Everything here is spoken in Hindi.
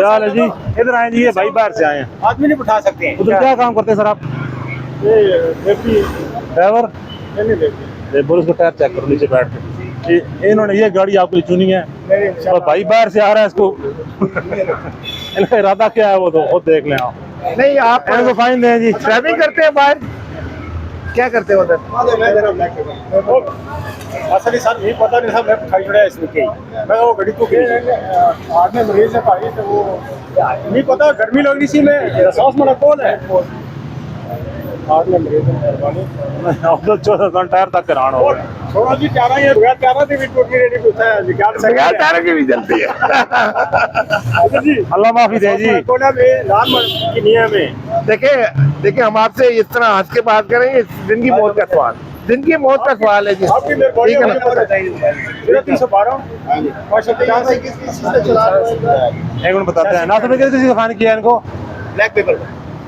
क्या हाल है जी? इधर आए जी, ये भाई बाहर से आए हैं। आदमी नहीं उठा सकते हैं। उधर क्या काम करते हैं सर आप? Driver labour. उसका टायर चेक करो नीचे बैठ के। इन्होंने ये गाड़ी आपके लिए चुनी है और भाई बाहर से आ रहा है, इसको इनका इरादा क्या है वो तो खुद देख लें आप। नहीं आप इनको फाइन दें जी। ड्राइविंग करते हैं बाहर, क्या करते हो उधर? असली सर नहीं पता नहीं था, मैं खाई छोड़ा इसमें के मैं वो घड़ी तो आदमी मरीज है भाई, तो वो नहीं पता गर्मी लग रही थी, मैं सांस में कौन है आदमी मरीज है। मेहरबानी तो 14 टायर तक कराना हो थोड़ा जी चारा ये रुपया चारा भी टूट रेडी पूछा है निकाल बगैर टायर की भी चलती है। जी। अल्लाह माफी दे जी। कोना में लाल की नियम में देखिए हम आपसे इस तरह हंस के बात करेंगे, दिन की मौत का सवाल, दिन की मौत का सवाल है जी। आपकी मेहरबानी ठीक है मुझे ना? बताइए 312 550 एक मिनट बताते हैं ना, तुम्हें किसी खाने किया इनको ब्लैक पेपर